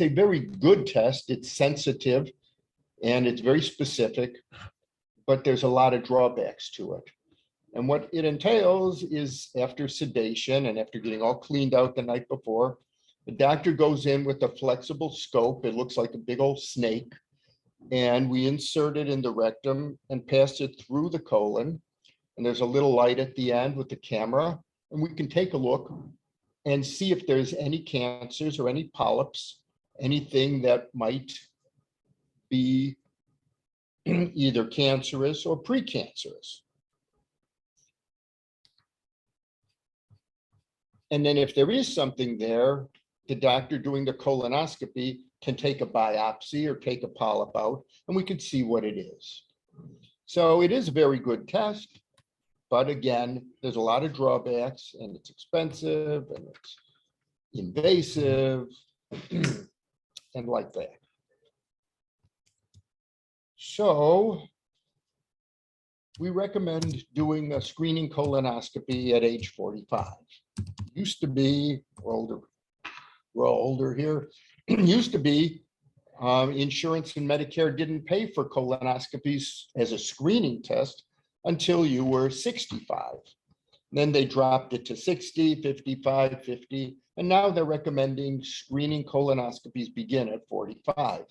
a very good test. It's sensitive and it's very specific, but there's a lot of drawbacks to it. And what it entails is after sedation and after getting all cleaned out the night before, the doctor goes in with a flexible scope. It looks like a big old snake. And we insert it in the rectum and pass it through the colon. And there's a little light at the end with the camera. And we can take a look and see if there's any cancers or any polyps, anything that might be either cancerous or precancerous. And then if there is something there, the doctor doing the colonoscopy can take a biopsy or take a polyp out, and we can see what it is. So it is a very good test, but again, there's a lot of drawbacks, and it's expensive, and it's invasive, and like that. So we recommend doing a screening colonoscopy at age 45. Used to be, we're older here, used to be insurance and Medicare didn't pay for colonoscopies as a screening test until you were 65. Then they dropped it to 60, 55, 50, and now they're recommending screening colonoscopies begin at 45.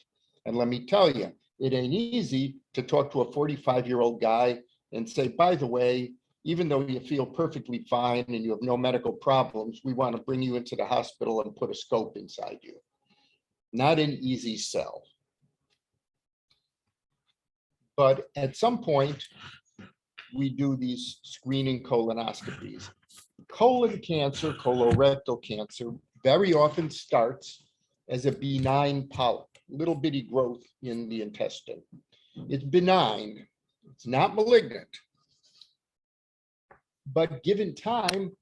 And let me tell you, it ain't easy to talk to a 45-year-old guy and say, by the way, even though you feel perfectly fine and you have no medical problems, we want to bring you into the hospital and put a scope inside you. Not an easy sell. But at some point, we do these screening colonoscopies. Colon cancer, colorectal cancer, very often starts as a benign polyp, little bitty growth in the intestine. It's benign, it's not malignant. But given time,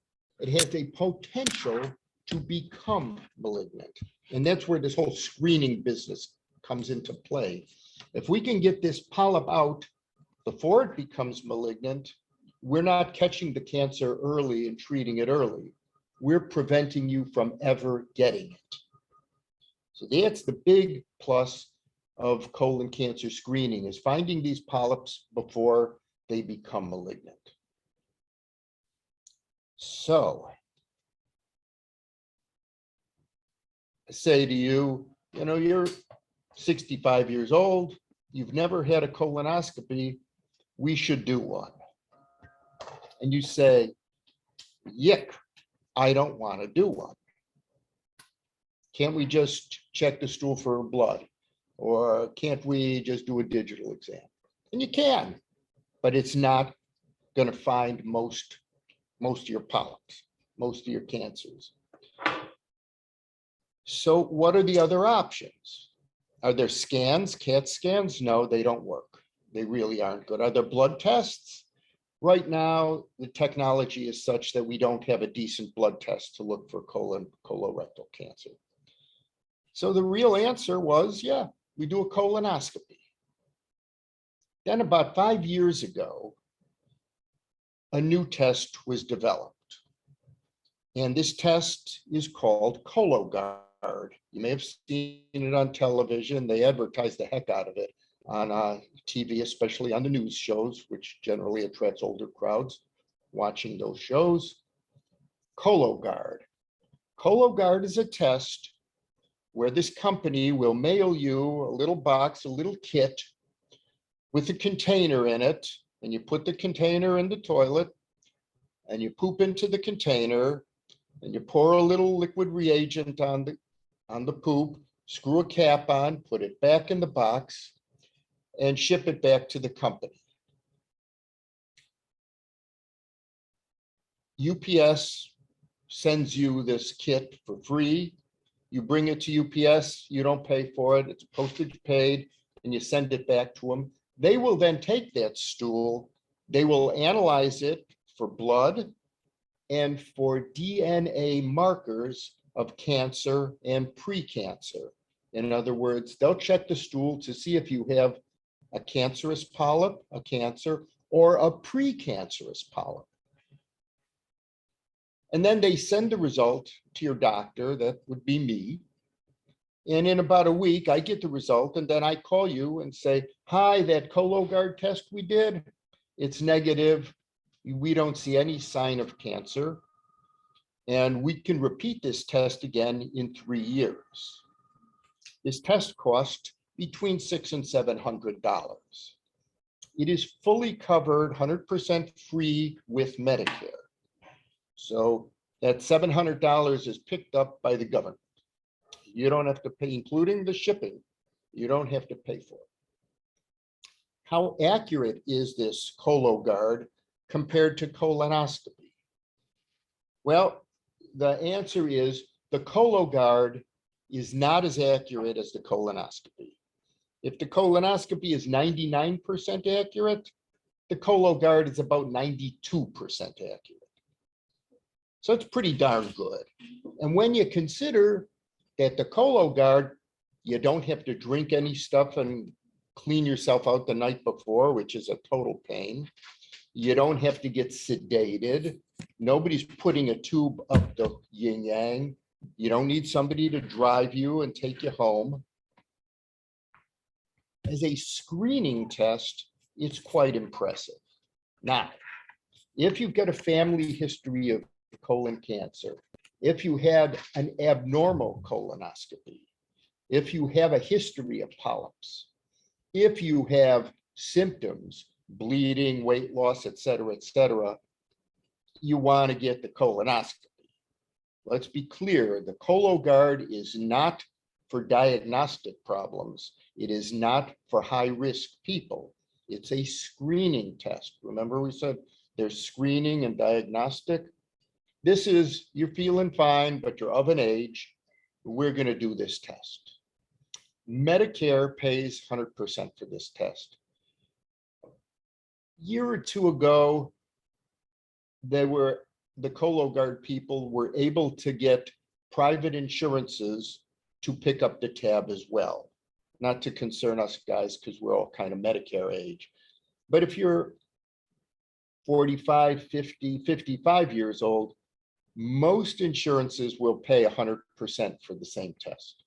it has a potential to become malignant. And that's where this whole screening business comes into play. If we can get this polyp out before it becomes malignant, we're not catching the cancer early and treating it early. We're preventing you from ever getting it. So that's the big plus of colon cancer screening, is finding these polyps before they become malignant. So I say to you, you're 65 years old, you've never had a colonoscopy, we should do one. And you say, yick, I don't want to do one. Can't we just check the stool for blood? Or can't we just do a digital exam? And you can, but it's not going to find most of your polyps, most of your cancers. So what are the other options? Are there scans, CAT scans? No, they don't work. They really aren't good. Are there blood tests? Right now, the technology is such that we don't have a decent blood test to look for colorectal cancer. So the real answer was, yeah, we do a colonoscopy. Then about 5 years ago, a new test was developed. And this test is called Cologuard. You may have seen it on television. They advertise the heck out of it on TV, especially on the news shows, which generally attracts older crowds watching those shows. Cologuard. Cologuard is a test where this company will mail you a little box, a little kit with a container in it, and you put the container in the toilet and you poop into the container and you pour a little liquid reagent on the poop, screw a cap on, put it back in the box, and ship it back to the company. UPS sends you this kit for free. You bring it to UPS, you don't pay for it, it's postage paid, and you send it back to them. They will then take that stool, they will analyze it for blood and for DNA markers of cancer and precancer. In other words, they'll check the stool to see if you have a cancerous polyp, a cancer, or a precancerous polyp. And then they send the result to your doctor, that would be me, And in about a week, I get the result, and then I call you and say, hi, that Cologuard test we did, it's negative. We don't see any sign of cancer. And we can repeat this test again in 3 years. This test cost between $600 and $700. It is fully covered, 100% free with Medicare. So that $700 is picked up by the government. You don't have to pay, including the shipping. You don't have to pay for it. How accurate is this Cologuard compared to colonoscopy? Well, the answer is the Cologuard is not as accurate as the colonoscopy. If the colonoscopy is 99% accurate, the Cologuard is about 92% accurate. So it's pretty darn good. And when you consider that the Cologuard, you don't have to drink any stuff and clean yourself out the night before, which is a total pain. You don't have to get sedated. Nobody's putting a tube up the yin yang. You don't need somebody to drive you and take you home. As a screening test, it's quite impressive. Now, if you've got a family history of colon cancer, if you had an abnormal colonoscopy, if you have a history of polyps, if you have symptoms, bleeding, weight loss, et cetera, you want to get the colonoscopy. Let's be clear, the Cologuard is not for diagnostic problems. It is not for high-risk people. It's a screening test. Remember we said there's screening and diagnostic? This is, you're feeling fine, but you're of an age. We're going to do this test. Medicare pays 100% for this test. A year or two ago, the Cologuard people were able to get private insurances to pick up the tab as well. Not to concern us guys, because we're all kind of Medicare age. But if you're 45, 50, 55 years old, most insurances will pay 100% for the same test.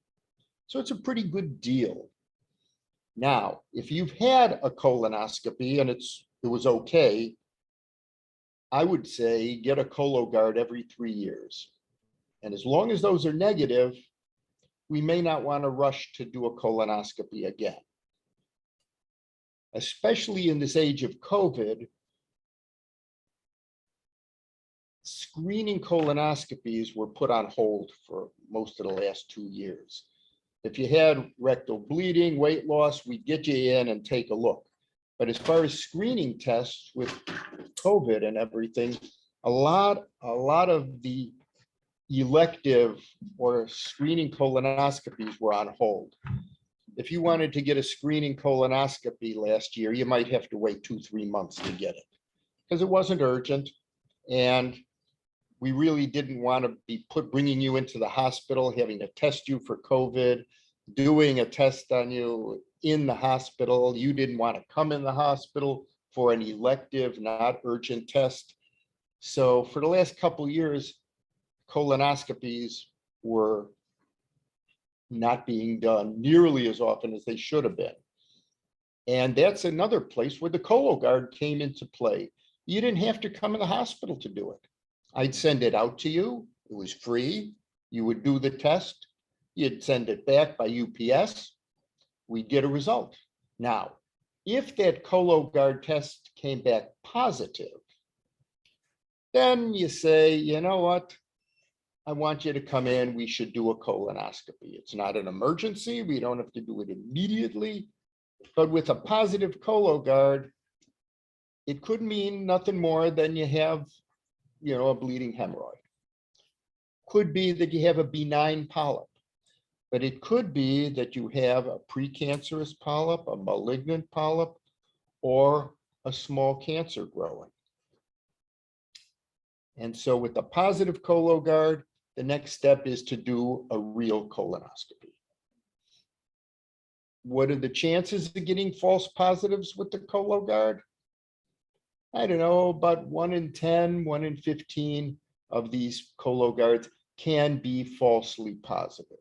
So it's a pretty good deal. Now, if you've had a colonoscopy and it was okay, I would say get a Cologuard every 3 years. And as long as those are negative, we may not want to rush to do a colonoscopy again. Especially in this age of COVID, screening colonoscopies were put on hold for most of the last 2 years. If you had rectal bleeding, weight loss, we'd get you in and take a look. But as far as screening tests with COVID and everything, a lot of the elective or screening colonoscopies were on hold. If you wanted to get a screening colonoscopy last year, you might have to wait 2-3 months to get it because it wasn't urgent. And we really didn't want to be bringing you into the hospital, having to test you for COVID, doing a test on you in the hospital. You didn't want to come in the hospital for an elective, not urgent test. So for the last couple of years, colonoscopies were not being done nearly as often as they should have been. And that's another place where the Cologuard came into play. You didn't have to come in the hospital to do it. I'd send it out to you. It was free. You would do the test. You'd send it back by UPS. We'd get a result. Now, if that Cologuard test came back positive, then you say, you know what? I want you to come in. We should do a colonoscopy. It's not an emergency. We don't have to do it immediately. But with a positive Cologuard, it could mean nothing more than you have, a bleeding hemorrhoid. Could be that you have a benign polyp, but it could be that you have a precancerous polyp, a malignant polyp, or a small cancer growing. And so with the positive Cologuard, the next step is to do a real colonoscopy. What are the chances of getting false positives with the Cologuard? I don't know, about 1 in 10, 1 in 15 of these Cologuards can be falsely positive.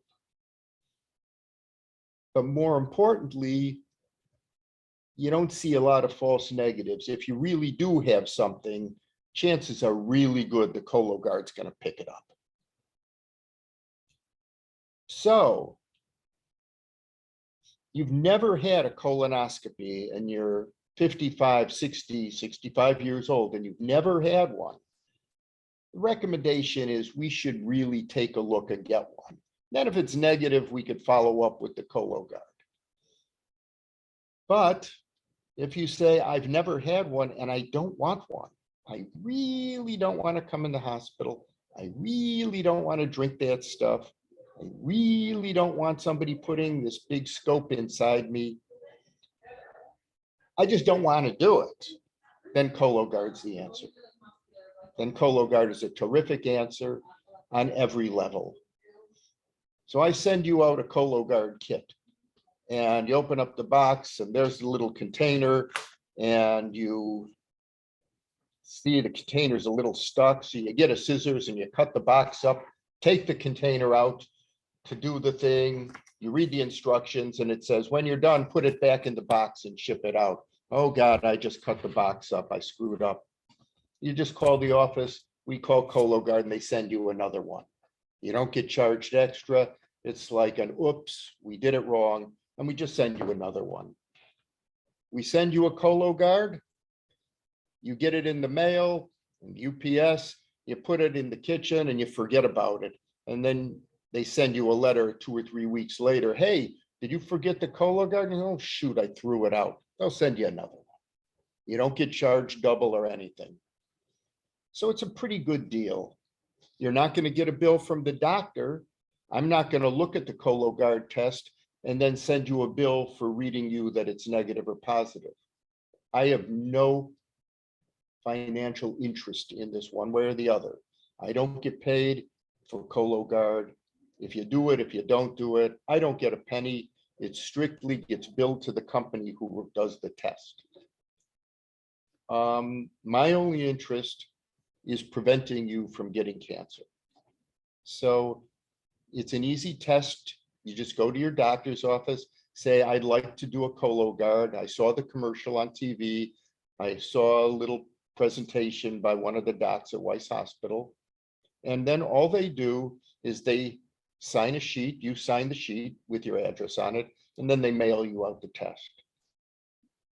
but more importantly, you don't see a lot of false negatives. If you really do have something, chances are really good the Cologuard's going to pick it up. So you've never had a colonoscopy and you're 55, 60, 65 years old and you've never had one. The recommendation is we should really take a look and get one. Then if it's negative, we could follow up with the Cologuard. But if you say, I've never had one and I don't want one, I really don't want to come in the hospital, I really don't want to drink that stuff, I really don't want somebody putting this big scope inside me, I just don't want to do it, then Cologuard's the answer. Then Cologuard is a terrific answer on every level. So I send you out a Cologuard kit and you open up the box and there's the little container and you see the container's a little stuck. So you get a scissors and you cut the box up, take the container out to do the thing. You read the instructions and it says, when you're done, put it back in the box and ship it out. Oh God, I just cut the box up. I screwed up. You just call the office. We call Cologuard and they send you another one. You don't get charged extra. It's like an oops, we did it wrong. And we just send you another one. We send you a Cologuard. You get it in the mail, UPS, you put it in the kitchen and you forget about it. And then they send you a letter 2 or 3 weeks later. Hey, did you forget the Cologuard? Oh, shoot, I threw it out. They'll send you another one. You don't get charged double or anything. So it's a pretty good deal. You're not going to get a bill from the doctor. I'm not going to look at the Cologuard test and then send you a bill for reading you that it's negative or positive. I have no financial interest in this one way or the other. I don't get paid for Cologuard. If you do it, if you don't do it, I don't get a penny. It strictly gets billed to the company who does the test. My only interest is preventing you from getting cancer. So it's an easy test. You just go to your doctor's office, say, I'd like to do a Cologuard. I saw the commercial on TV. I saw a little presentation by one of the docs at Weiss Hospital. And then all they do is they sign a sheet, you sign the sheet with your address on it, and then they mail you out the test.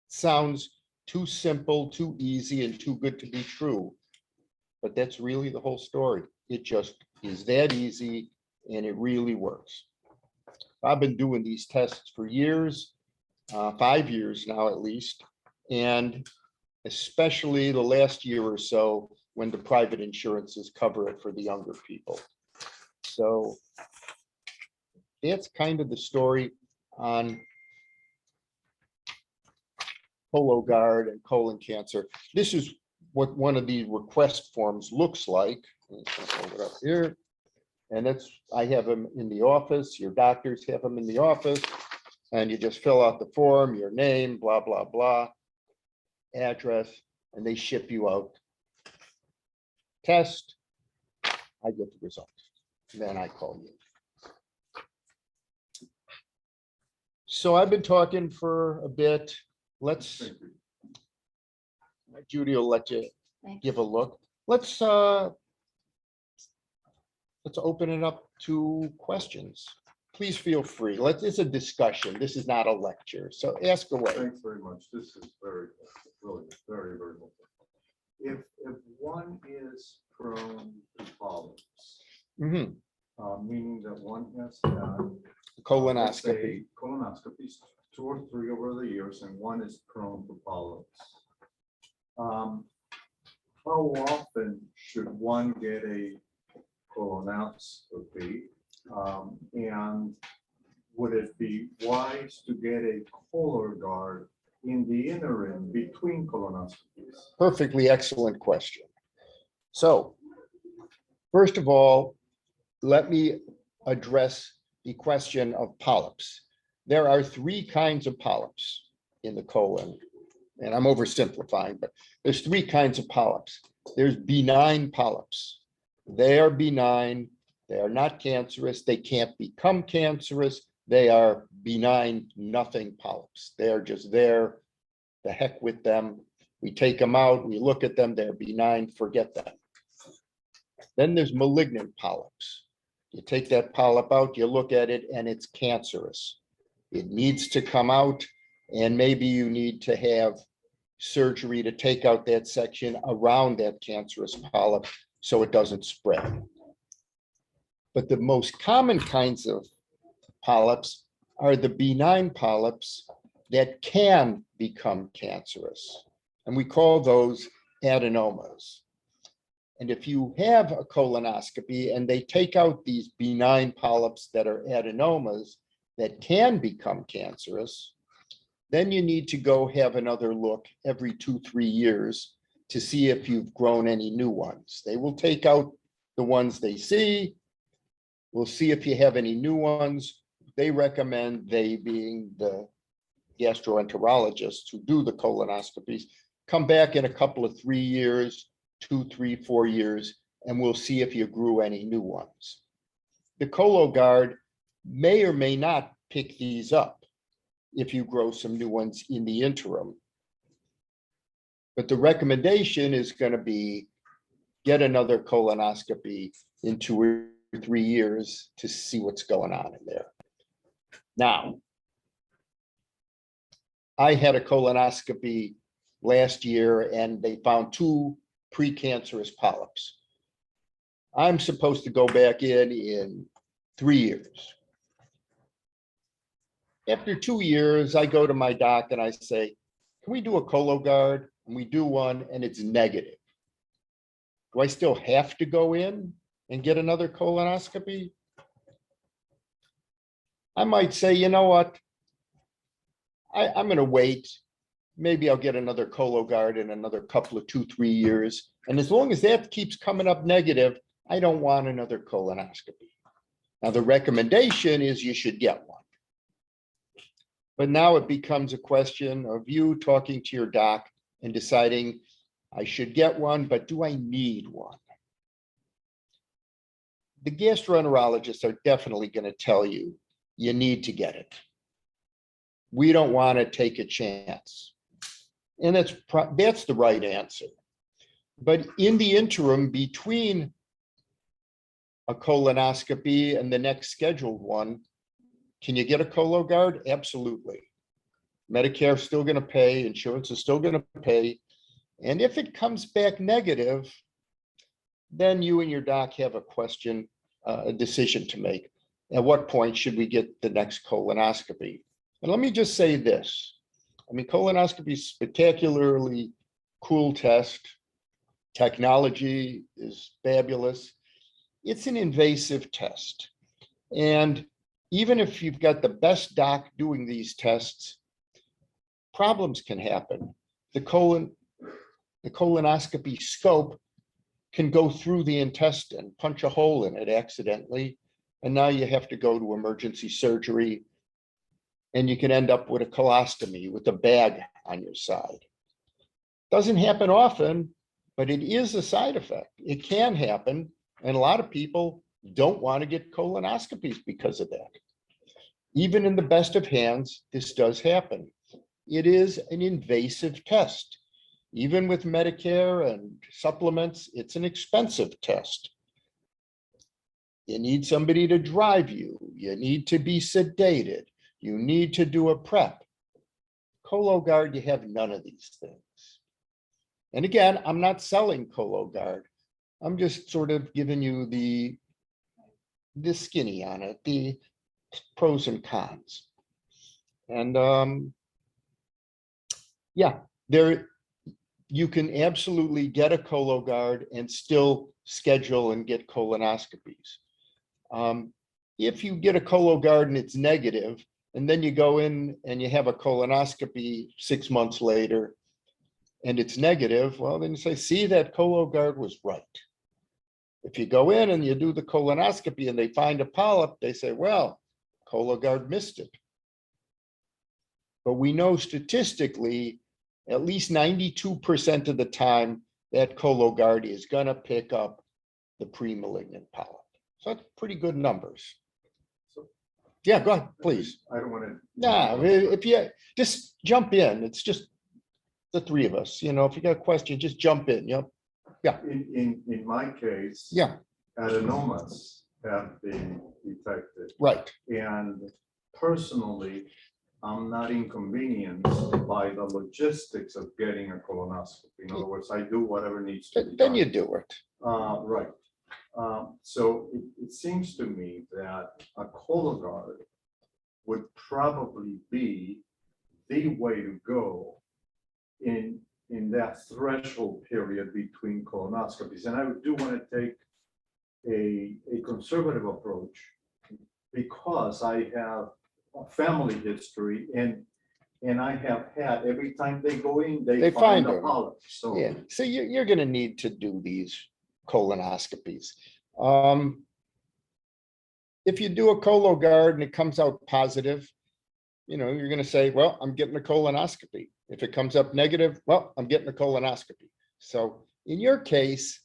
Sounds too simple, too easy, and too good to be true. But that's really the whole story. It just is that easy, and it really works. I've been doing these tests for years, 5 years now at least, and especially the last year or so when the private insurances cover it for the younger people. So that's kind of the story on Cologuard and colon cancer. This is what one of the request forms looks like. Hold it up here. And that's, I have them in the office, your doctors have them in the office, and you just fill out the form, your name, blah, blah, blah, address, and they ship you out. Test, I get the results, then I call you. So I've been talking for a bit. Let's, Judy will let you give a look. Let's open it up to questions. Please feel free. It's a discussion. This is not a lecture. So ask away. Thanks very much. This is really very helpful. If one is prone to polyps, meaning that one has had Colonoscopy. Colonoscopies 2 or 3 over the years, and one is prone to polyps. How often should one get a colonoscopy, and would it be wise to get a Cologuard in the interim between colonoscopies? Perfectly excellent question. So, first of all, let me address the question of polyps. There are 3 kinds of polyps in the colon, and I'm oversimplifying, but there's 3 kinds of polyps. There's benign polyps. They are benign. They are not cancerous. They can't become cancerous. They are benign, nothing polyps. They're just there. The heck with them. We take them out, we look at them, they're benign, forget them. Then there's malignant polyps. You take that polyp out, you look at it, and it's cancerous. It needs to come out, and maybe you need to have surgery to take out that section around that cancerous polyp so it doesn't spread. But the most common kinds of polyps are the benign polyps that can become cancerous. And we call those adenomas. And if you have a colonoscopy and they take out these benign polyps that are adenomas that can become cancerous, then you need to go have another look every 2-3 years to see if you've grown any new ones. They will take out the ones they see. We'll see if you have any new ones. They recommend, they being the gastroenterologists who do the colonoscopies, come back in a couple of 3 years, 2, 3, 4 years, and we'll see if you grew any new ones. The Cologuard may or may not pick these up if you grow some new ones in the interim. But the recommendation is going to be get another colonoscopy in 2 or 3 years to see what's going on in there. Now, I had a colonoscopy last year and they found 2 precancerous polyps. I'm supposed to go back in 3 years. After 2 years, I go to my doc and I say, can we do a Cologuard? And we do one and it's negative. Do I still have to go in and get another colonoscopy? I might say, you know what? I'm going to wait. Maybe I'll get another Cologuard in another couple of 2-3 years. And as long as that keeps coming up negative, I don't want another colonoscopy. Now, the recommendation is you should get one. But now it becomes a question of you talking to your doc and deciding, I should get one, but do I need one? The gastroenterologists are definitely going to tell you, you need to get it. We don't want to take a chance. And that's the right answer. But in the interim between a colonoscopy and the next scheduled one, can you get a Cologuard? Absolutely. Medicare is still going to pay, insurance is still going to pay. And if it comes back negative, then you and your doc have a decision to make. At what point should we get the next colonoscopy? And let me just say this. I mean, colonoscopy is a spectacularly cool test. Technology is fabulous. It's an invasive test. And even if you've got the best doc doing these tests, problems can happen. The colonoscopy scope can go through the intestine, punch a hole in it accidentally, and now you have to go to emergency surgery, and you can end up with a colostomy with a bag on your side. Doesn't happen often, but it is a side effect. It can happen, and a lot of people don't want to get colonoscopies because of that. Even in the best of hands, this does happen. It is an invasive test. Even with Medicare and supplements, it's an expensive test. You need somebody to drive you. You need to be sedated. You need to do a prep. Cologuard, you have none of these things. And again, I'm not selling Cologuard. I'm just sort of giving you the skinny on it, the pros and cons. And yeah, you can absolutely get a Cologuard and still schedule and get colonoscopies. If you get a Cologuard and it's negative, and then you go in and you have a colonoscopy 6 months later, and it's negative, well, then you say, see, that Cologuard was right. If you go in and you do the colonoscopy and they find a polyp, they say, well, Cologuard missed it. But we know statistically, at least 92% of the time, that Cologuard is going to pick up the pre-malignant polyp. So that's pretty good numbers. Yeah, go ahead, please. I don't want to. Nah, if you just jump in, it's just the three of us, you know, if you got a question, just jump in, you know. In my case. Yeah, Adenomas have been detected. right. And personally, I'm not inconvenienced by the logistics of getting a colonoscopy. In other words, I do whatever needs to be done. Then you do it. Right. So it seems to me that a Cologuard would probably be the way to go in that threshold period between colonoscopies. And I do want to take a conservative approach because I have a family history and I have had, every time they go in, they find a them. polyp. So Yeah, so you're gonna need to do these colonoscopies. If you do a Cologuard and it comes out positive, you know, you're gonna say, well, I'm getting a colonoscopy. If it comes up negative, well, I'm getting a colonoscopy. So in your case,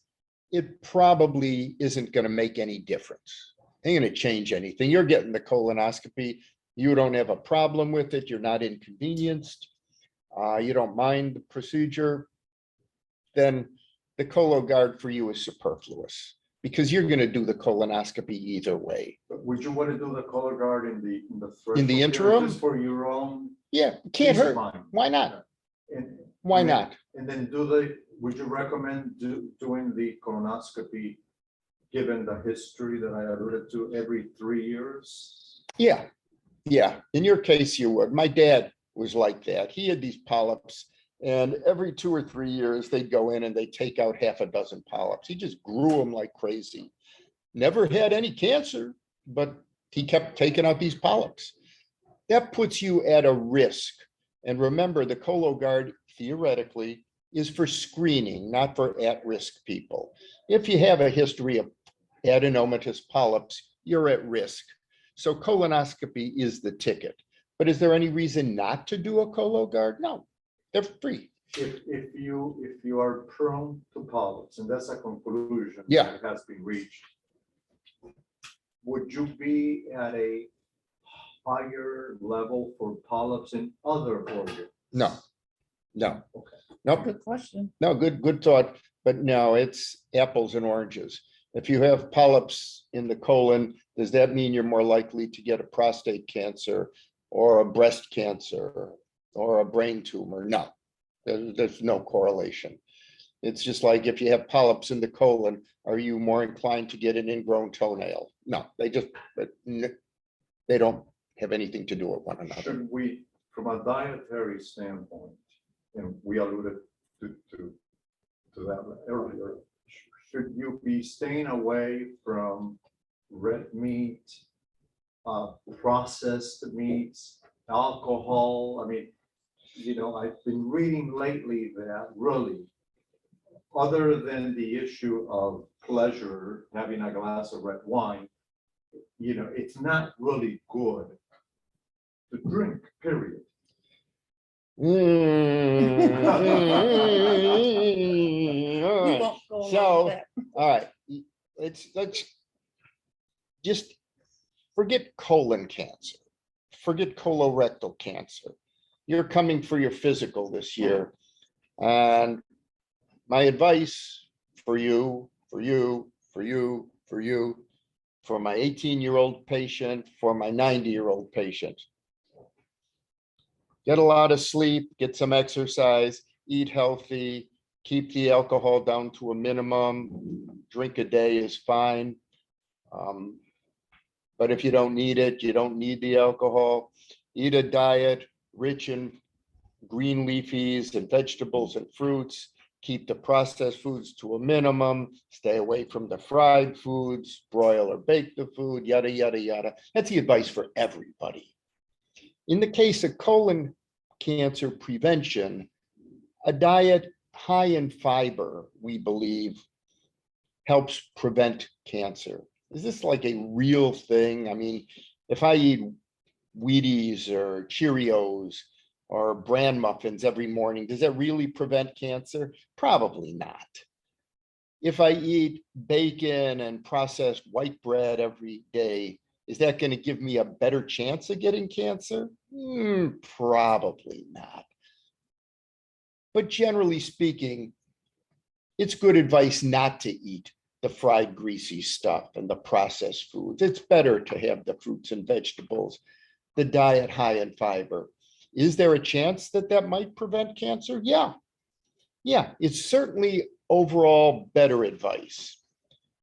it probably isn't gonna make any difference. Ain't gonna change anything. You're getting the colonoscopy. You don't have a problem with it. You're not inconvenienced. You don't mind the procedure. Then the Cologuard for you is superfluous because you're gonna do the colonoscopy either way. but would you want to do the Cologuard in the threshold In the period interim? just for your own Yeah, can't peace of hurt. mind? Why not? And Why and then- not? And then would you recommend doing the colonoscopy, given the history that I alluded to, every 3 years? Yeah, yeah. In your case, you would. My dad was like that. He had these polyps, and every 2 or 3 years, they'd go in and they'd take out half a dozen polyps. He just grew them like crazy. Never had any cancer, but he kept taking out these polyps. That puts you at a risk. And remember, the Cologuard theoretically is for screening, not for at-risk people. If you have a history of adenomatous polyps, you're at risk. So colonoscopy is the ticket. But is there any reason not to do a Cologuard? No, they're free. If you are prone to polyps, and that's a conclusion Yeah. that has been reached, would you be at a higher level for polyps in other organs? No, no, Okay. nope. Good question. No, good thought, but no, it's apples and oranges. If you have polyps in the colon, does that mean you're more likely to get a prostate cancer or a breast cancer or a brain tumor? No, there's no correlation. It's just like if you have polyps in the colon, are you more inclined to get an ingrown toenail? No, they don't have anything to do with one another. Should we, from a dietary standpoint, and we alluded to that earlier, should you be staying away from red meat, processed meats, alcohol? I mean, you know, I've been reading lately that really, other than the issue of pleasure, having a glass of red wine, you know, it's not really good to drink, period. All We right. won't go along So, with that. all right, let's just forget colon cancer, forget colorectal cancer. You're coming for your physical this year. And my advice for my 18-year-old patient, for my 90-year-old patient. Get a lot of sleep, get some exercise, eat healthy, keep the alcohol down to a minimum. Drink a day is fine. But if you don't need it, you don't need the alcohol. Eat a diet rich in green leafies and vegetables and fruits. Keep the processed foods to a minimum. Stay away from the fried foods, broil or bake the food, yada, yada, yada. That's the advice for everybody. In the case of colon cancer prevention, a diet high in fiber, we believe, helps prevent cancer. Is this like a real thing? I mean, if I eat Wheaties or Cheerios or bran muffins every morning, does that really prevent cancer? Probably not. If I eat bacon and processed white bread every day, Is that going to give me a better chance of getting cancer? Probably not. But generally speaking, it's good advice not to eat the fried, greasy stuff and the processed foods. It's better to have the fruits and vegetables, the diet high in fiber. Is there a chance that that might prevent cancer? Yeah. Yeah, it's certainly overall better advice.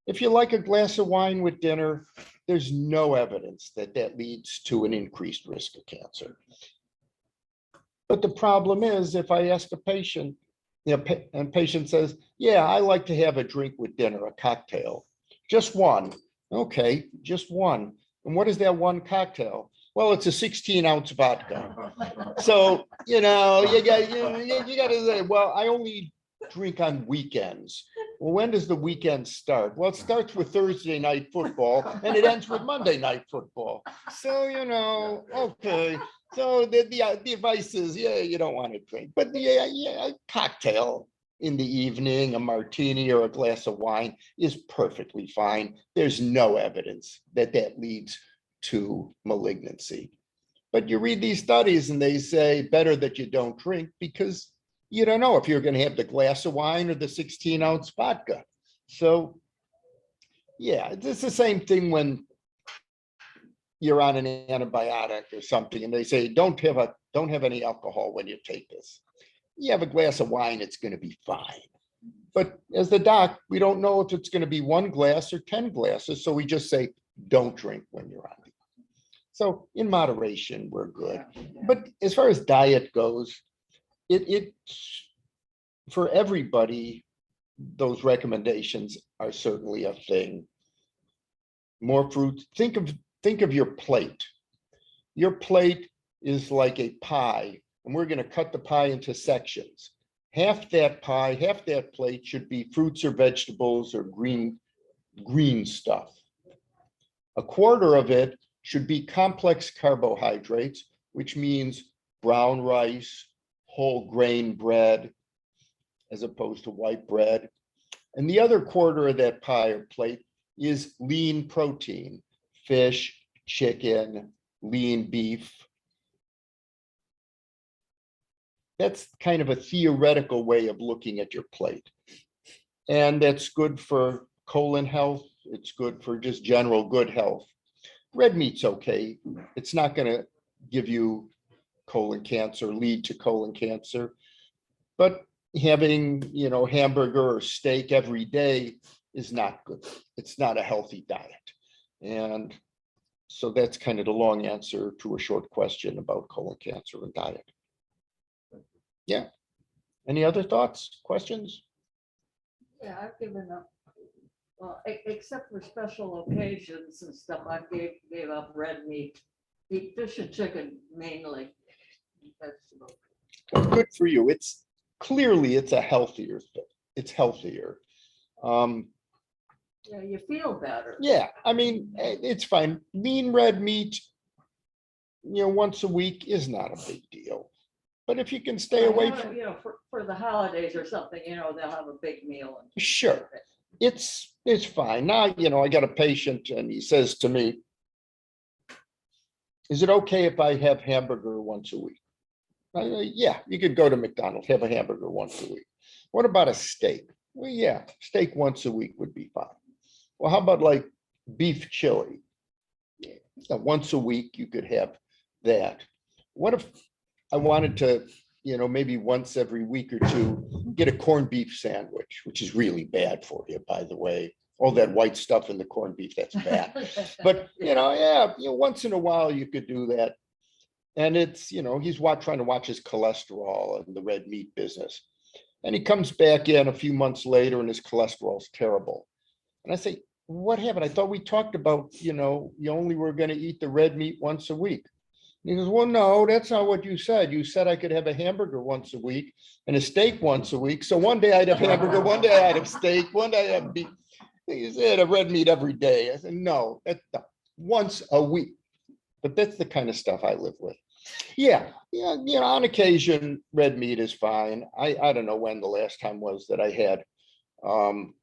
If you like a glass of wine with dinner, there's no evidence that that leads to an increased risk of cancer. But the problem is, if I ask a patient, and patient says, yeah, I like to have a drink with dinner, a cocktail, just one. Okay, just one. And what is that one cocktail? Well, it's a 16-ounce vodka. So, you got to say, well, I only drink on weekends. Well, when does the weekend start? Well, it starts with Thursday night football and it ends with Monday night football. So, okay. So the advice is, yeah, you don't want to drink, but a cocktail in the evening, a martini or a glass of wine is perfectly fine. There's no evidence that that leads to malignancy. But you read these studies and they say better that you don't drink because you don't know if you're going to have the glass of wine or the 16-ounce vodka. So yeah, it's the same thing when you're on an antibiotic or something and they say don't have any alcohol when you take this. You have a glass of wine, it's going to be fine. But as the doc, we don't know if it's going to be 1 glass or 10 glasses. So we just say, don't drink when you're on it. So in moderation, we're good. But as far as diet goes, it for everybody, those recommendations are certainly a thing. More fruit. Think of your plate. Your plate is like a pie, and we're going to cut the pie into sections. Half that pie, half that plate should be fruits or vegetables or green stuff. A quarter of it should be complex carbohydrates, which means brown rice, whole grain bread, as opposed to white bread. And the other quarter of that pie or plate is lean protein, fish, chicken, lean beef. That's kind of a theoretical way of looking at your plate. And that's good for colon health. It's good for just general good health. Red meat's okay. It's not going to give you colon cancer, lead to colon cancer. But having, hamburger or steak every day is not good. It's not a healthy diet. And so that's kind of the long answer to a short question about colon cancer and diet. Yeah. Any other thoughts, questions? Yeah, I've given up. Well, except for special occasions and stuff, I gave up red meat. Eat fish and chicken mainly. Vegetables. Good for you. It's clearly a healthier thing. It's healthier. Yeah, you feel better. Yeah, I mean, it's fine. Lean red meat, once a week is not a big deal. But if you can stay away from, for the holidays or something, they'll have a big meal. And sure, it's fine. Now, I got a patient and he says to me, is it okay if I have hamburger once a week? Yeah, you could go to McDonald's, have a hamburger once a week. What about a steak? Well, yeah, steak once a week would be fine. Well, how about like beef chili? Yeah, once a week you could have that. What if I wanted to, maybe once every week or two, get a corned beef sandwich, which is really bad for you, by the way. All that white stuff in the corned beef, that's bad. But, once in a while you could do that. And it's, he's trying to watch his cholesterol and the red meat business. And he comes back in a few months later and his cholesterol's terrible. And I say, what happened? I thought we talked about, you only were going to eat the red meat once a week. He goes, well, no, that's not what you said. You said I could have a hamburger once a week and a steak once a week. So one day I'd have hamburger, one day I'd have steak, one day I'd have beef. He said, a red meat every day. I said, no, that's once a week. But that's the kind of stuff I live with. Yeah, on occasion, red meat is fine. I don't know when the last time was that I had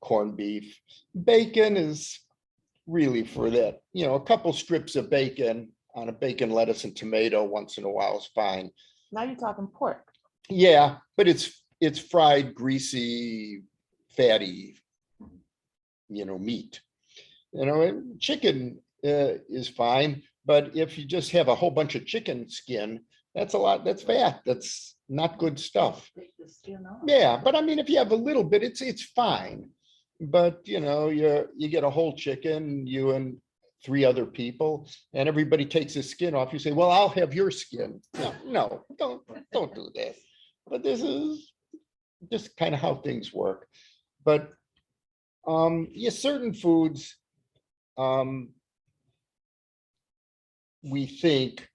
corned beef. Bacon is really for that. You know, a couple strips of bacon on a bacon, lettuce, and tomato once in a while is fine. Now you're talking pork. Yeah, but it's fried, greasy, fatty, you know, meat. You know, and chicken is fine, but if you just have a whole bunch of chicken skin, that's a lot, that's fat, that's not good stuff. Take the skin off. Yeah, but I mean, if you have a little bit, it's fine. But you know, you get a whole chicken, you and three other people, and everybody takes the skin off. You say, well, I'll have your skin. No, don't do that. But this is just kind of how things work. But yeah, certain foods we think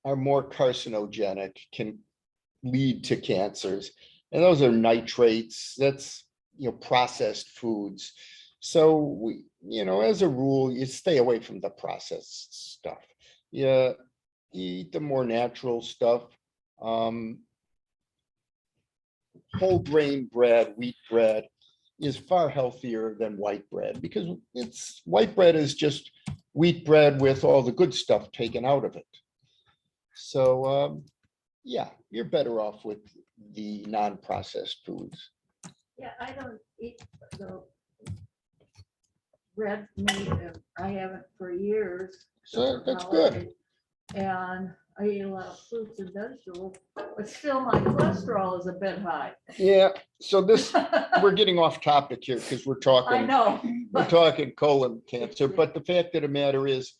are more carcinogenic, can lead to cancers. And those are nitrates, that's, you know, processed foods. So we, you know, as a rule, you stay away from the processed stuff. Yeah, eat the more natural stuff. Whole grain bread, wheat bread is far healthier than white bread because white bread is just wheat bread with all the good stuff taken out of it. So yeah, you're better off with the non-processed foods. Yeah, I don't eat the red meat, and I haven't for years. So that's good. And I eat a lot of fruits and vegetables, but still my cholesterol is a bit high. Yeah, so this, we're getting off topic here because we're I talking, know. we're talking colon cancer, but the fact of the matter is,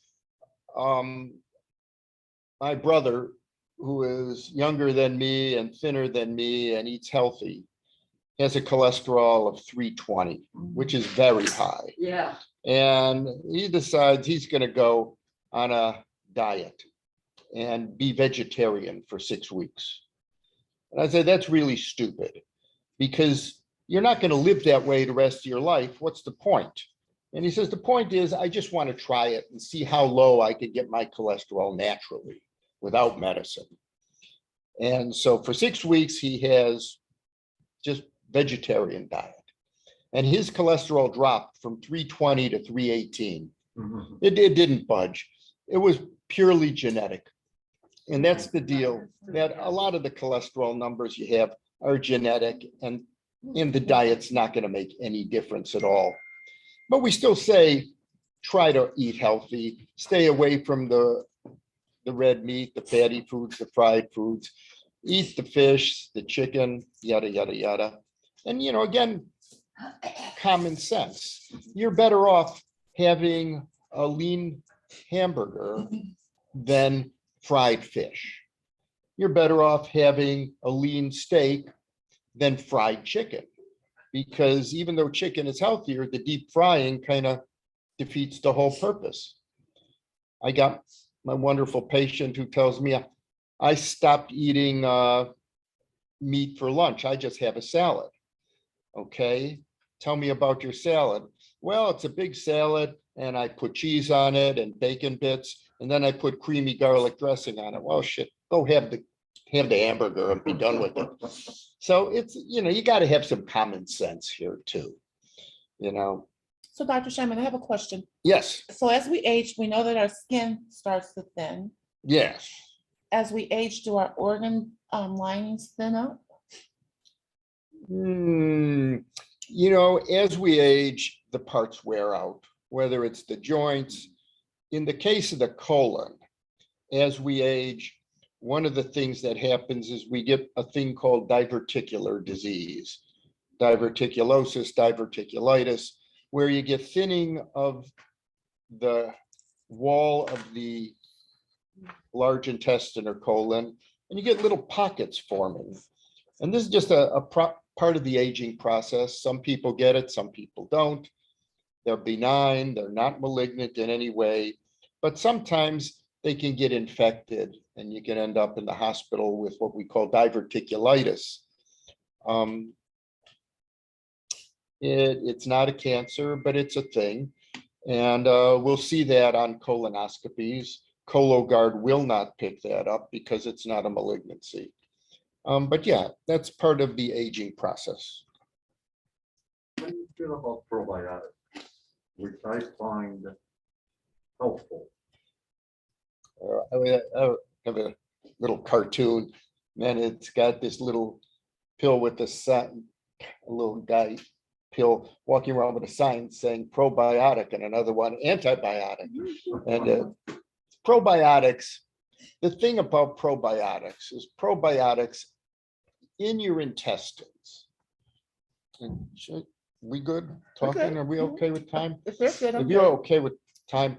my brother, who is younger than me and thinner than me and eats healthy, has a cholesterol of 320, which is very high. Yeah, And he decides he's going to go on a diet and be vegetarian for 6 weeks. And I say, that's really stupid because you're not going to live that way the rest of your life. What's the point? And he says, the point is, I just want to try it and see how low I could get my cholesterol naturally without medicine. And so for 6 weeks, he has just vegetarian diet. And his cholesterol dropped from 320 to 318. It didn't budge. It was purely genetic. And that's the deal, that a lot of the cholesterol numbers you have are genetic, and in the diet's not going to make any difference at all. But we still say, try to eat healthy, stay away from the red meat, the fatty foods, the fried foods, eat the fish, the chicken, yada, yada, yada. And, you know, again, common sense. You're better off having a lean hamburger than fried fish. You're better off having a lean steak than fried chicken, because even though chicken is healthier, the deep frying kind of defeats the whole purpose. I got my wonderful patient who tells me, I stopped eating meat for lunch. I just have a salad. Okay, tell me about your salad. Well, it's a big salad and I put cheese on it and bacon bits, and then I put creamy garlic dressing on it. Well, shit, go have the hamburger and be done with it. So it's, you know, you got to have some common sense here too, you know. So Dr. Scheinman, I have a question. Yes. So as we age, we know that our skin starts to thin. Yes. As we age, do our organ linings thin up? You know, as we age, the parts wear out, whether it's the joints. In the case of the colon, as we age, one of the things that happens is we get a thing called diverticular disease, diverticulosis, diverticulitis, where you get thinning of the wall of the large intestine or colon, and you get little pockets forming. And this is just a part of the aging process. Some people get it, some people don't. They're benign, they're not malignant in any way, but sometimes they can get infected and you can end up in the hospital with what we call diverticulitis. It's not a cancer, but it's a thing. And we'll see that on colonoscopies. Cologuard will not pick that up because it's not a malignancy. But yeah, that's part of the aging process. How do you feel about probiotics, which I find helpful. I have a little cartoon, and it's got this little pill with the sign, a little guy pill walking around with a sign saying probiotic and another one antibiotic. And probiotics, the thing about probiotics is probiotics in your intestines. And we good talking? Are we okay with time? If they're good, I'm If you're good. okay with time,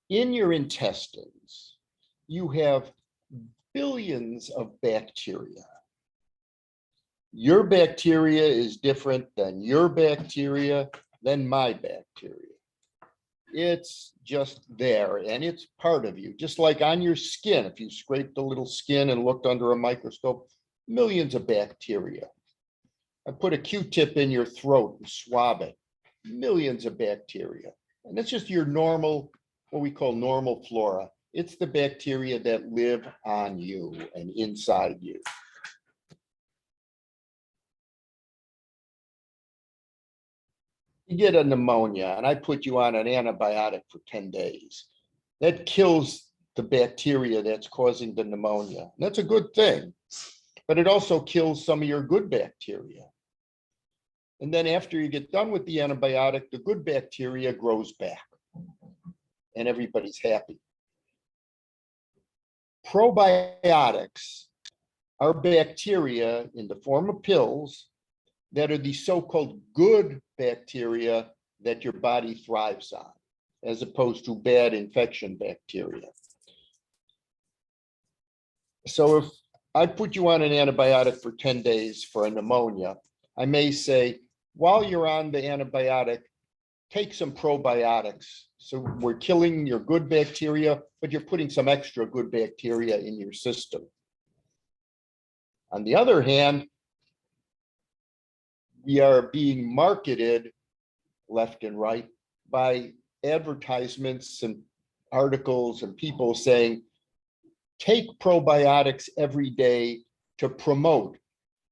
in your intestines, you have billions of bacteria. Your bacteria is different than your bacteria, than my bacteria. It's just there and it's part of you, just like on your skin. If you scraped a little skin and looked under a microscope, millions of bacteria. I put a Q-tip in your throat and swab it, millions of bacteria. And that's just your normal, what we call normal flora. It's the bacteria that live on you and inside you. You get a pneumonia and I put you on an antibiotic for 10 days. That kills the bacteria that's causing the pneumonia. That's a good thing, but it also kills some of your good bacteria. And then after you get done with the antibiotic, the good bacteria grows back and everybody's happy. Probiotics are bacteria in the form of pills that are the so-called good bacteria that your body thrives on, as opposed to bad infection bacteria. So if I put you on an antibiotic for 10 days for a pneumonia, I may say, while you're on the antibiotic, take some probiotics. So we're killing your good bacteria, but you're putting some extra good bacteria in your system. On the other hand, we are being marketed left and right by advertisements and articles and people saying, take probiotics every day to promote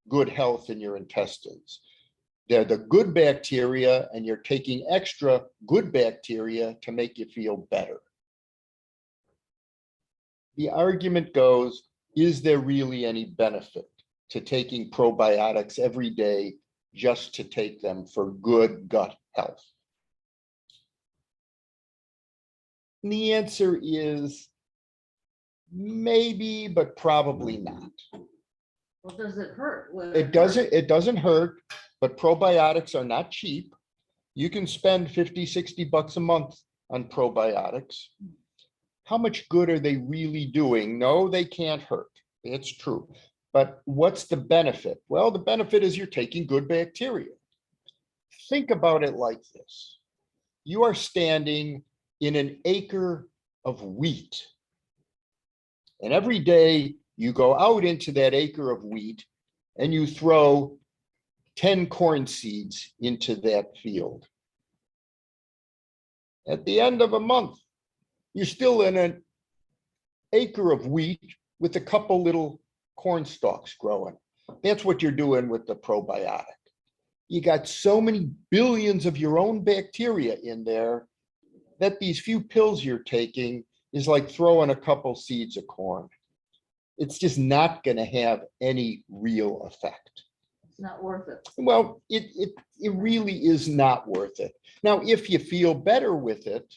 good health in your intestines. They're the good bacteria and you're taking extra good bacteria to make you feel better. The argument goes, is there really any benefit to taking probiotics every day just to take them for good gut health? And the answer is maybe, but probably not. Well, does it hurt? It doesn't hurt, but probiotics are not cheap. You can spend 50, 60 bucks a month on probiotics. How much good are they really doing? No, they can't hurt. It's true. But what's the benefit? Well, the benefit is you're taking good bacteria. Think about it like this. You are standing in an acre of wheat. And every day you go out into that acre of wheat and you throw 10 corn seeds into that field. At the end of a month, you're still in an acre of wheat with a couple little corn stalks growing. That's what you're doing with the probiotic. You got so many billions of your own bacteria in there that these few pills you're taking is like throwing a couple seeds of corn. It's just not going to have any real effect. It's not worth it. Well, it really is not worth it. Now, if you feel better with it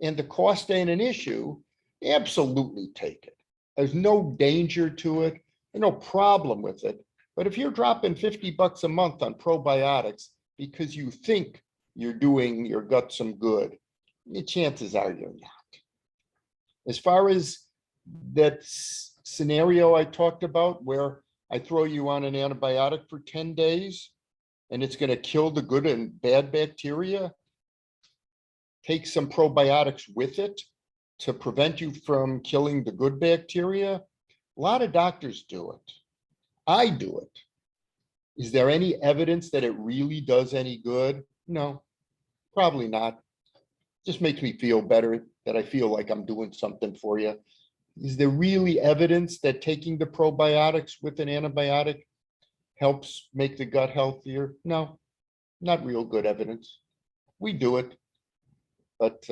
and the cost ain't an issue, absolutely take it. There's no danger to it, no problem with it. But if you're dropping 50 bucks a month on probiotics because you think you're doing your gut some good, the chances are you're not. As far as that scenario I talked about where I throw you on an antibiotic for 10 days and it's going to kill the good and bad bacteria, take some probiotics with it to prevent you from killing the good bacteria. A lot of doctors do it. I do it. Is there any evidence that it really does any good? No, probably not. Just makes me feel better that I feel like I'm doing something for you. Is there really evidence that taking the probiotics with an antibiotic helps make the gut healthier? No, not real good evidence. We do it, but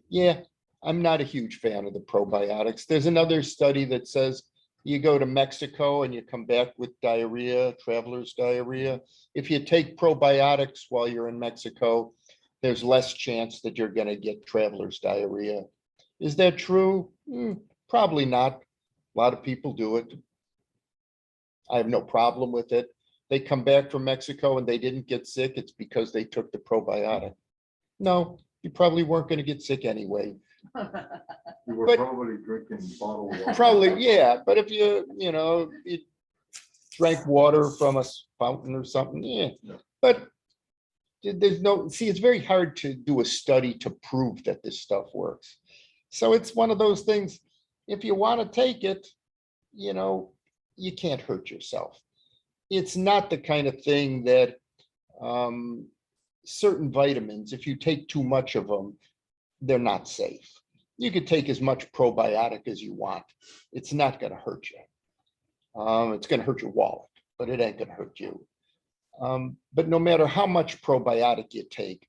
Yeah, I'm not a huge fan of the probiotics. There's another study that says you go to Mexico and you come back with diarrhea, traveler's diarrhea. If you take probiotics while you're in Mexico, there's less chance that you're going to get traveler's diarrhea. Is that true? Probably not. A lot of people do it. I have no problem with it. They come back from Mexico and they didn't get sick. It's because they took the probiotic. No, you probably weren't going to get sick anyway. You were But- probably drinking bottled water. Probably, yeah. But if you drank water from a fountain or something, yeah. Yeah. But there's no, see, it's very hard to do a study to prove that this stuff works. So it's one of those things, if you want to take it, you can't hurt yourself. It's not the kind of thing that certain vitamins, if you take too much of them, they're not safe. You could take as much probiotic as you want. It's not going to hurt you. It's going to hurt your wallet, but it ain't going to hurt you. But no matter how much probiotic you take,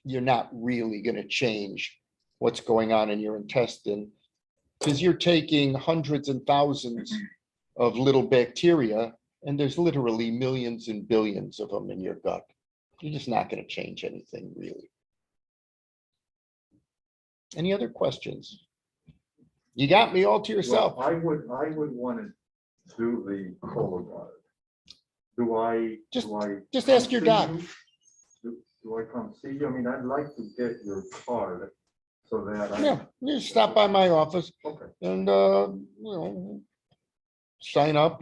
you're not really going to change what's going on in your intestine, because you're taking hundreds and thousands of little bacteria, and there's literally millions and billions of them in your gut. You're just not going to change anything, really. Any other questions? You got me all to yourself. Well, I would want to do the Cologuard. Do I? Just- do I just come ask your see doc. you? Do I come see you? I mean, I'd like to get your card so that I. Yeah, you stop by my office Okay. and, sign up.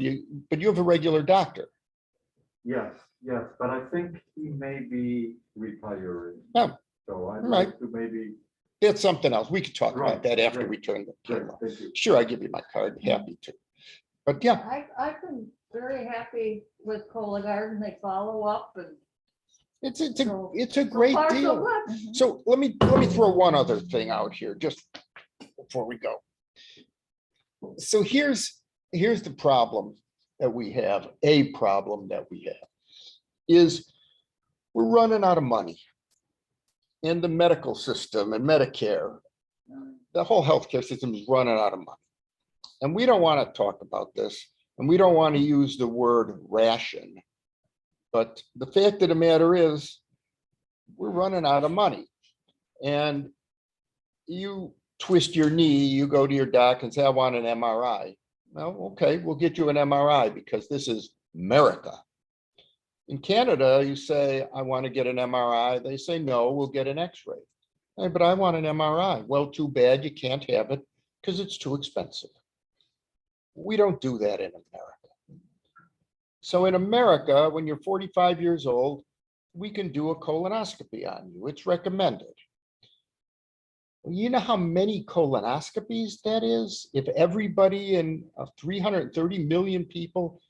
But you have a regular doctor. Yes, but I think he may be retiring. Oh, So I'd right. like to maybe. That's something else. We could talk about Right, that after right. we turn the Great, camera. thank you. Sure, I give you my card. Happy to. But yeah, I've been very happy with Cologuard, and they follow up and. it's a so great far, so deal. good. So let me throw one other thing out here just before we go. So here's the problem that we have. A problem that we have is we're running out of money. And the medical system and Medicare, the whole healthcare system is running out of money. And we don't want to talk about this, and we don't want to use the word ration. But the fact of the matter is, we're running out of money. And you twist your knee, you go to your doc and say, I want an MRI. Well, okay, we'll get you an MRI because this is America. In Canada, you say, I want to get an MRI. They say, no, we'll get an X-ray. Hey, but I want an MRI. Well, too bad, you can't have it because it's too expensive. We don't do that in America. So in America, when you're 45 years old, we can do a colonoscopy on you. It's recommended. You know how many colonoscopies that is? If everybody in 330 million people,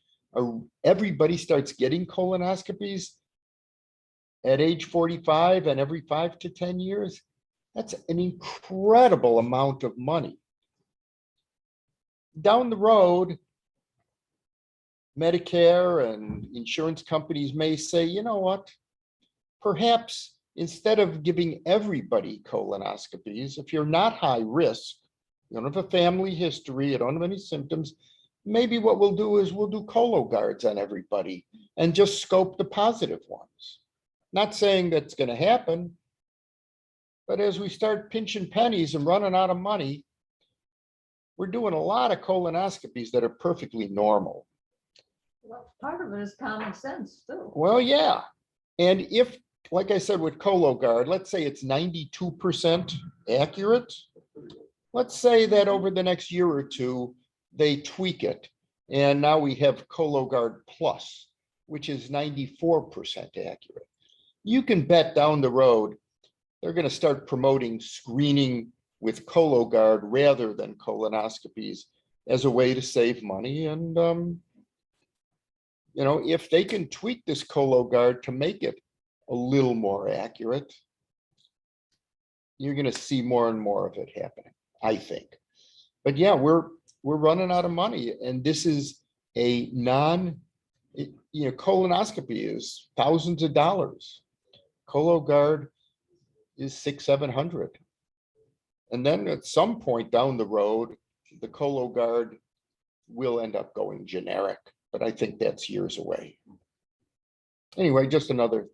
everybody starts getting colonoscopies at age 45 and every 5 to 10 years, that's an incredible amount of money. Down the road, Medicare and insurance companies may say, you know what? Perhaps instead of giving everybody colonoscopies, if you're not high risk, you don't have a family history, you don't have any symptoms, maybe what we'll do is we'll do Cologuards on everybody and just scope the positive ones. Not saying that's going to happen, but as we start pinching pennies and running out of money, we're doing a lot of colonoscopies that are perfectly normal. Well, part of it is common sense too. Well, yeah. And if, like I said, with Cologuard, let's say it's 92% accurate. Let's say that over the next year or two, they tweak it. And now we have Cologuard Plus, which is 94% accurate. You can bet down the road, they're going to start promoting screening with Cologuard rather than colonoscopies as a way to save money. And, if they can tweak this Cologuard to make it a little more accurate, you're going to see more and more of it happening, I think. But yeah, we're running out of money, and this is a colonoscopy is thousands of dollars. Cologuard is $600-700. And then at some point down the road, the Cologuard will end up going generic, but I think that's years away. Anyway, just another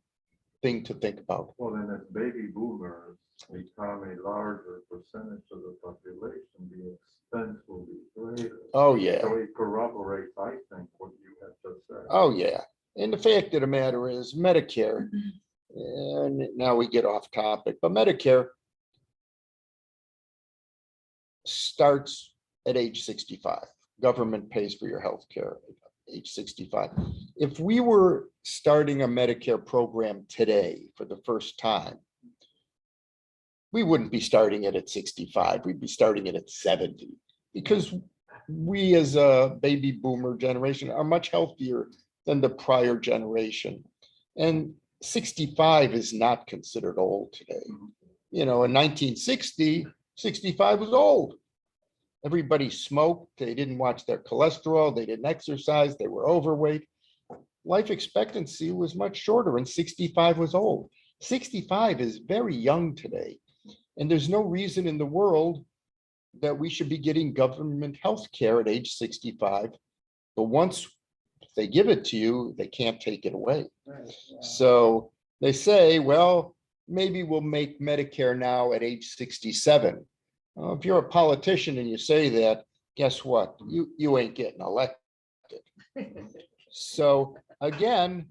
thing to think about. Well, then as baby boomers become a larger percentage of the population, the expense will be greater. Oh, yeah. So it corroborates, I think, what you have just said. Oh, yeah. And the fact of the matter is Medicare, and now we get off topic, but Medicare starts at age 65. Government pays for your health care at age 65. If we were starting a Medicare program today for the first time, we wouldn't be starting it at 65. We'd be starting it at 70, because we as a baby boomer generation are much healthier than the prior generation. And 65 is not considered old today. You know, in 1960, 65 was old. Everybody smoked, they didn't watch their cholesterol, they didn't exercise, they were overweight. Life expectancy was much shorter, and 65 was old. 65 is very young today. And there's no reason in the world that we should be getting government health care at age 65. But once they give it to you, they can't take it away. So they say, well, maybe we'll make Medicare now at age 67. If you're a politician and you say that, guess what? You ain't getting elected. So again,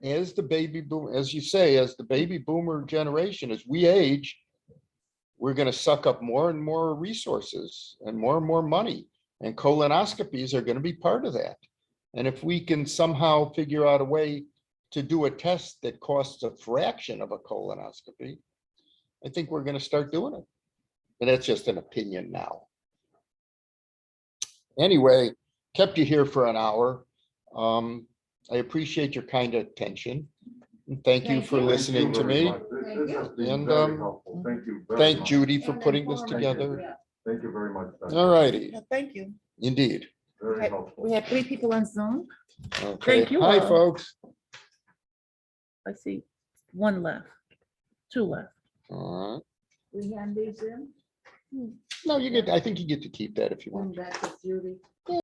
as the baby boom, as you say, as the baby boomer generation, as we age, we're going to suck up more and more resources and more money. And colonoscopies are going to be part of that. And if we can somehow figure out a way to do a test that costs a fraction of a colonoscopy, I think we're going to start doing it. And that's just an opinion now. Anyway, kept you here for an hour. I appreciate your kind attention. And thank you Thank for you. listening to me. This has been And, very helpful. Thank you. very Thank much. Judy for And putting this informative, together. yeah. Thank you very much. Dr. All righty, Well, thank you. indeed. Very Okay, helpful. We have 3 people on Zoom. Okay, Thank you hi, all. folks. I see 1 left, 2 left. All right. We hand these in, No, you get, I think you get to keep that if you want. and back to Judy.